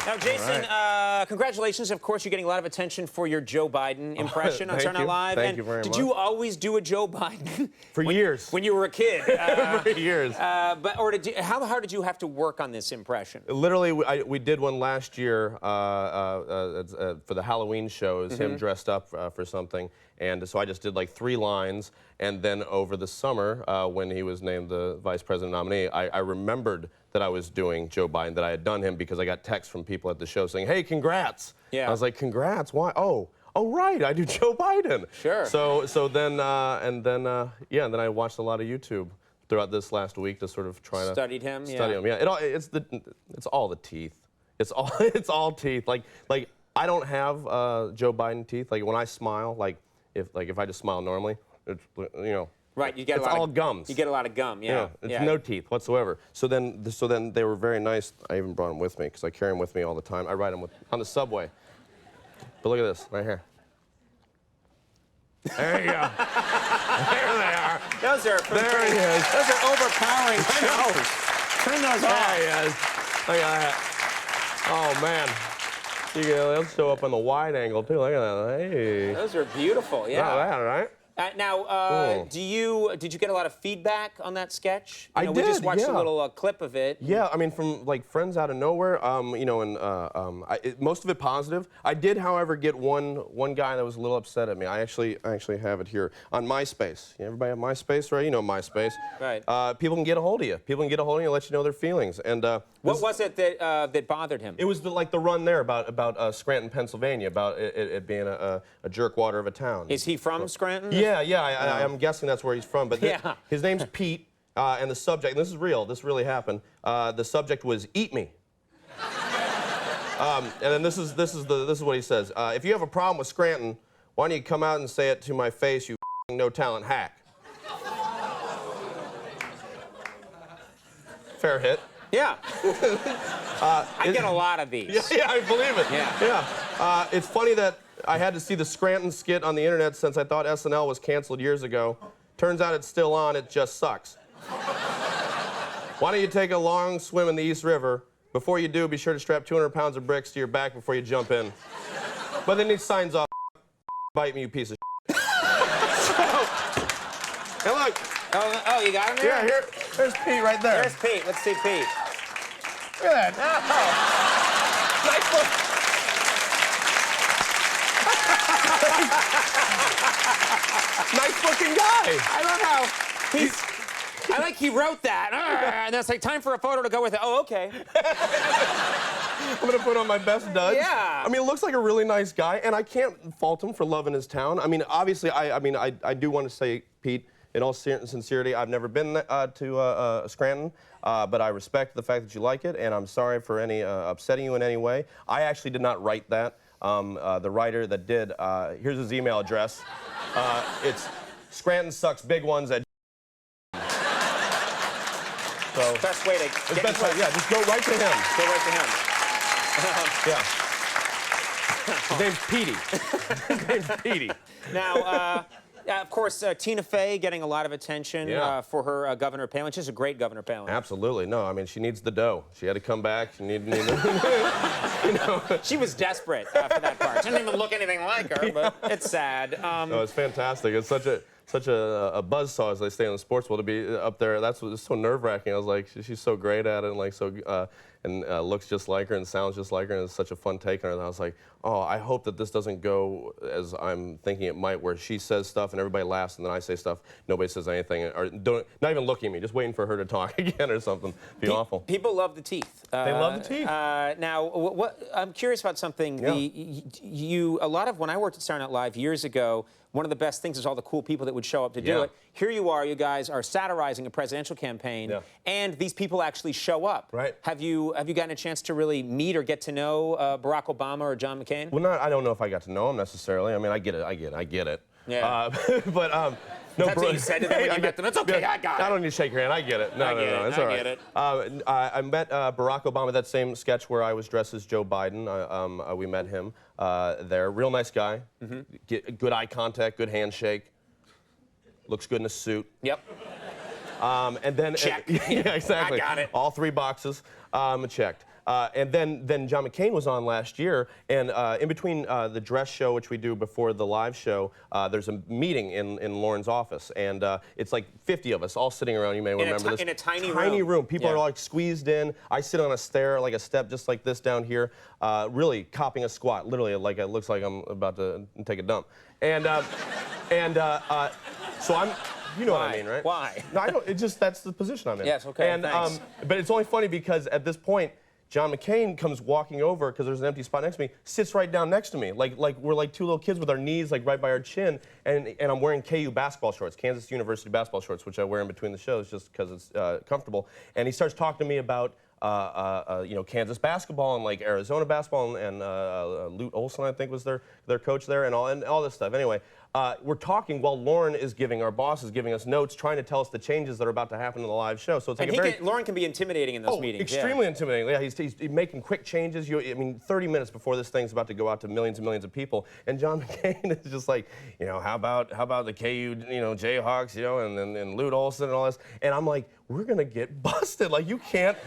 Now, Jason, congratulations. Of course, you're getting a lot of attention for your Joe Biden impression on Saturday Night Live. Thank you very much. Did you always do a Joe Biden? For years. When you were a kid? For years. How hard did you have to work on this impression? Literally, we did one last year for the Halloween show. It was him dressed up for something. And so I just did like 3 lines. And then over the summer, when he was named the vice president nominee, I remembered that I was doing Joe Biden, that I had done him because I got texts from people at the show saying, hey, congrats. Yeah. I was like, congrats? Why? Oh, right, I do Joe Biden. Sure. So then I watched a lot of YouTube throughout this last week to sort of try to study him. Yeah. It's all the teeth. It's all teeth. Like I don't have Joe Biden teeth. Like when I smile, if I just smile normally, it's, you know. Right, you get it's all gums. You get a lot of gum, yeah. It's no teeth whatsoever. So then they were very nice. I even brought them with me because I carry them with me all the time. I ride them on the subway. But look at this right here. There you go. There they are. There he is. Those are overpowering shows. Turn those off. There he is. Look at that. Oh man. They'll show up on the wide angle too. Look at that. Hey. Those are beautiful. Yeah. Not bad, right? Did you get a lot of feedback on that sketch? I did. We just watched a little clip of it. Yeah, I mean, from like friends out of nowhere, most of it positive. I did, however, get one guy that was a little upset at me. I actually have it here on MySpace. Everybody have MySpace, right? You know MySpace. Right. People can get a hold of you. People can get a hold of you and let you know their feelings. And what was it that bothered him? It was the run there about Scranton, Pennsylvania, about it being a jerkwater of a town. Is he from Scranton? Yeah, I'm guessing that's where he's from. But his name's Pete, and the subject, and this is real, this really happened, the subject was eat me. And then this is what he says. If you have a problem with Scranton, why don't you come out and say it to my face, you no talent hack. Fair hit. Yeah. I get a lot of these. Yeah, I believe it. Yeah. It's funny that I had to see the Scranton skit on the internet since I thought SNL was canceled years ago. Turns out it's still on, it just sucks. Why don't you take a long swim in the East River? Before you do, be sure to strap 200 pounds of bricks to your back before you jump in. But then he signs off, bite me, you piece of shit. Hey, look. Oh, you got him there? Yeah, there's Pete right there. There's Pete. Let's see Pete. Look at that. Oh. Nice look. Nice looking guy. I love how I like he wrote that. And that's like time for a photo to go with it. Oh, okay. I'm gonna put on my best duds. Yeah. I mean, it looks like a really nice guy, and I can't fault him for loving his town. I mean, obviously, I do want to say, Pete, in all sincerity, I've never been to Scranton, but I respect the fact that you like it, and I'm sorry for any upsetting you in any way. I actually did not write that. The writer that did, here's his email address. It's Scranton sucks big ones at. So best way to get best way, yeah, just go right to him. Go right to him. Yeah. His name's Petey. His name's Petey. Now, of course, Tina Fey getting a lot of attention for her Governor Palin. She's a great Governor Palin. Absolutely. No, I mean, she needs the dough. She had to come back. She needed She was desperate for that part. She didn't even look anything like her, but it's sad. No, it's fantastic. It's such a buzzsaw, as they say in the sports world, to be up there. It's so nerve-wracking. I was like, she's so great at it, and like looks just like her and sounds just like her, and it's such a fun take on her. And I was like, oh, I hope that this doesn't go as I'm thinking it might, where she says stuff and everybody laughs, and then I say stuff, nobody says anything, or not even looking at me, just waiting for her to talk again or something. It'd be awful. People love the teeth. They love the teeth. Now, I'm curious about something. Yeah. A lot of when I worked at Saturday Night Live years ago, one of the best things is all the cool people that would show up to do it. Here you are, you guys are satirizing a presidential campaign, and these people actually show up. Right. Have you gotten a chance to really meet or get to know Barack Obama or John McCain? Well, I don't know if I got to know him necessarily. I mean, I get it. Yeah. But no. That's what you said to them when you met them. It's okay, I got it. I don't need to shake your hand. I get it. No, it's all right. I get it. I met Barack Obama, that same sketch where I was dressed as Joe Biden. We met him there. Real nice guy. Good eye contact, good handshake. Looks good in a suit. Yep. And then check. Yeah, exactly. I got it. All 3 boxes checked. And then John McCain was on last year, and in between the dress show, which we do before the live show, there's a meeting in Lauren's office, and it's like 50 of us all sitting around. You may remember this. In a tiny room. People are like squeezed in. I sit on a stair, like a step just like this down here, really copying a squat, literally like it looks like I'm about to take a dump. And so I'm. You know what I mean, right? Why? No, I don't. It just that's the position I'm in. Yes. Okay. And thanks. but it's only funny because at this point, John McCain comes walking over because there's an empty spot next to me, sits right down next to me, like we're like two little kids with our knees like right by our chin, and I'm wearing KU basketball shorts, Kansas University basketball shorts, which I wear in between the shows just because it's comfortable. And he starts talking to me about Kansas basketball and like Arizona basketball, and Lute Olson, I think, was their coach there, and all this stuff. Anyway, we're talking while Lauren is our boss is giving us notes, trying to tell us the changes that are about to happen in the live show. So it's like Lauren can be intimidating in those meetings. Extremely intimidating. Yeah, he's making quick changes. I mean, 30 minutes before this thing's about to go out to millions and millions of people, and John McCain is just like, how about the KU, Jayhawks, and Lute Olson and all this, and I'm like, we're gonna get busted. Like you can't.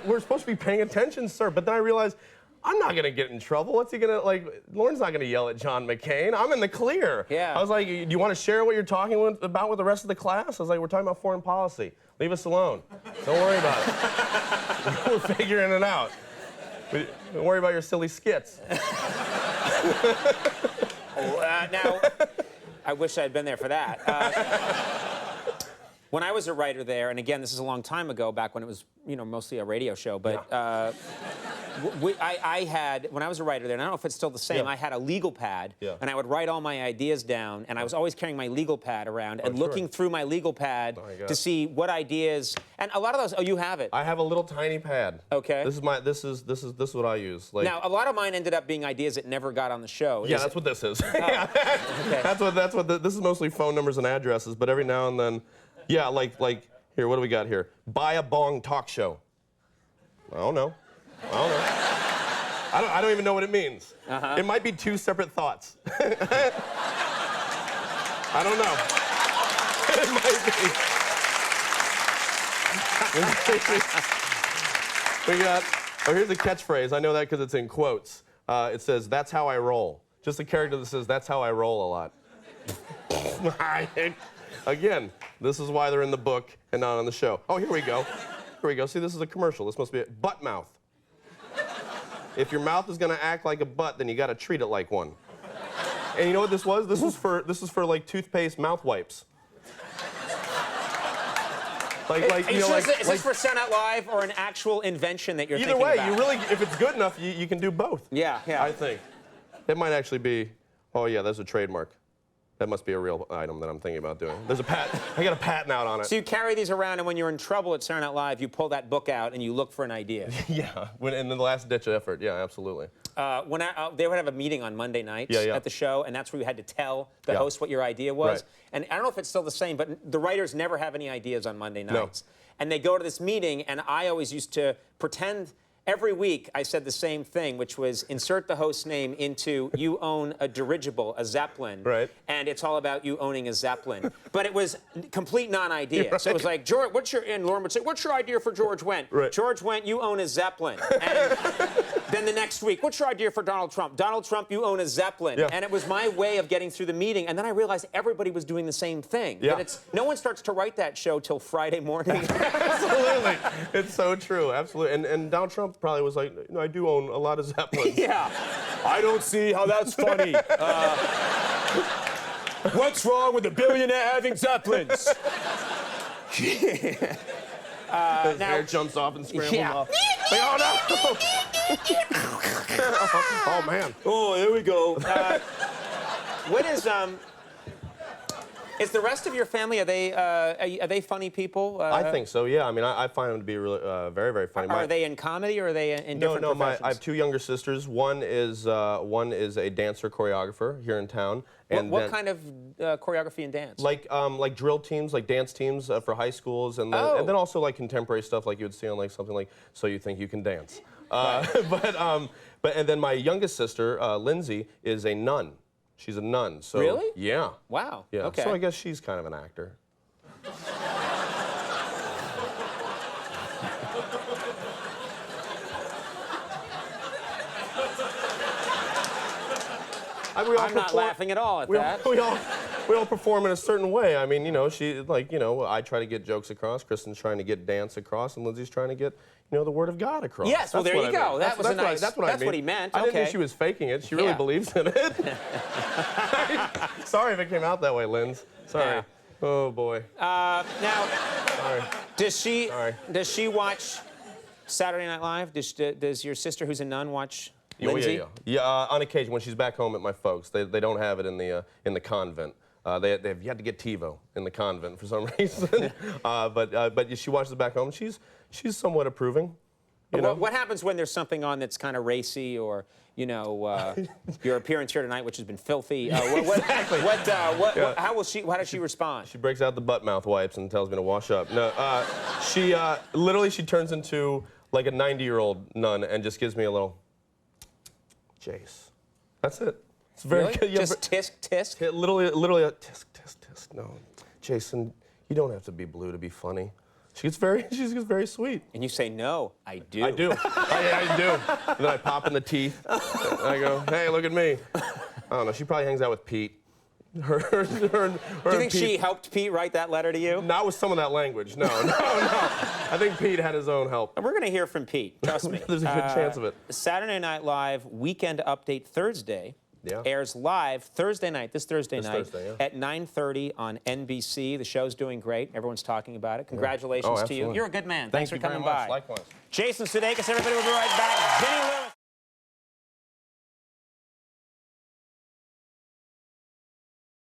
We're supposed to be paying attention, sir. But then I realized, I'm not gonna get in trouble. What's he gonna like? Lauren's not gonna yell at John McCain. I'm in the clear. Yeah. I was like, do you want to share what you're talking about with the rest of the class? I was like, we're talking about foreign policy. Leave us alone. Don't worry about it. We're figuring it out. Don't worry about your silly skits. Now, I wish I had been there for that. When I was a writer there, and again, this is a long time ago, back when it was, mostly a radio show, but I had, when I was a writer there, and I don't know if it's still the same, I had a legal pad, and I would write all my ideas down, and I was always carrying my legal pad around and looking through my legal pad to see what ideas, and a lot of those, you have it. I have a little tiny pad. Okay. This is what I use. Like, now, a lot of mine ended up being ideas that never got on the show. Yeah, that's what this is. Okay. This is mostly phone numbers and addresses, but every now and then, yeah, like here, what do we got here? Buy a bong talk show. I don't know. I don't even know what it means. It might be two separate thoughts. I don't know. It might be. We got, here's a catchphrase. I know that because it's in quotes. It says, "That's how I roll." Just a character that says, "That's how I roll" a lot. Again, this is why they're in the book and not on the show. Oh, here we go. See, this is a commercial. This must be it. Butt mouth. If your mouth is gonna act like a butt, then you gotta treat it like one. And you know what this was? This is for like toothpaste mouth wipes. Is this for Sound Out Live or an actual invention that you're thinking about? Either way, you really, if it's good enough, you can do both. Yeah. I think. It might actually be, oh yeah, that's a trademark. That must be a real item that I'm thinking about doing. There's a patent. I got a patent out on it. So you carry these around, and when you're in trouble at Sound Out Live, you pull that book out and you look for an idea. Yeah, in the last ditch effort. Yeah, absolutely. They would have a meeting on Monday nights at the show, and that's where you had to tell the host what your idea was. Right. And I don't know if it's still the same, but the writers never have any ideas on Monday nights. No. And they go to this meeting, and I always used to pretend. Every week, I said the same thing, which was insert the host's name into you own a dirigible, a Zeppelin. Right. And it's all about you owning a Zeppelin. But it was complete non-idea. Right. So it was like, George, and Lauren would say, what's your idea for George Wendt? Right. George Wendt, you own a Zeppelin. And then the next week, what's your idea for Donald Trump? Donald Trump, you own a Zeppelin. Yeah. And it was my way of getting through the meeting. And then I realized everybody was doing the same thing. Yeah. That no one starts to write that show till Friday morning. Absolutely. It's so true. Absolutely. And Donald Trump probably was like, I do own a lot of Zeppelins. Yeah. I don't see how that's funny. What's wrong with a billionaire having Zeppelins? His hair jumps off and scrambles off. Like, oh, no! Oh, man. Oh, here we go. What is the rest of your family, are they funny people? I think so, yeah. I mean, I find them to be really, very, very funny. Are they in comedy or are they in different professions? I have two younger sisters. One is a dancer choreographer here in town. And what kind of choreography and dance? Like drill teams, like dance teams for high schools, and then also like contemporary stuff, like you would see on like something like So You Think You Can Dance. Right. And then my youngest sister, Lindsay, is a nun. She's a nun. So, really? Yeah. Wow. Yeah. Okay. So I guess she's kind of an actor. I'm not laughing at all at that. We all perform in a certain way. I mean, I try to get jokes across. Kristen's trying to get dance across, and Lindsay's trying to get, the word of God across. Yes, well, there you go. That's what he meant. I didn't think she was faking it. She really believes in it. Sorry if it came out that way, Linz. Sorry. Yeah. Oh, boy. Now, Sorry. does she watch Saturday Night Live? Does your sister, who's a nun, watch Lindsay? Yeah, on occasion when she's back home at my folks. They don't have it in the convent. They've yet to get TiVo in the convent for some reason. But she watches it back home. She's somewhat approving. What happens when there's something on that's kind of racy, or your appearance here tonight, which has been filthy? Exactly. How does she respond? She breaks out the butt mouth wipes and tells me to wash up. No, she literally turns into like a 90-year-old nun and just gives me a little Jace. That's it. It's very really? good. Yeah, just tisk. Literally a tisk. No, Jason, you don't have to be blue to be funny. She's very sweet. And you say, no, I do. I do. I do. And then I pop in the teeth. And I go, hey, look at me. I don't know. She probably hangs out with Pete. Her do you think she helped Pete write that letter to you? Not with some of that language. No. I think Pete had his own help. We're going to hear from Pete. Trust me. There's a good chance of it. Saturday Night Live Weekend Update Thursday. Yeah. Airs live Thursday night, this Thursday night, yeah. at 9:30 on NBC. The show's doing great. Everyone's talking about it. Congratulations to you. You're a good man. Thanks for coming by. Likewise. Jason Sudeikis, everybody will be right back. Jenny Lewis.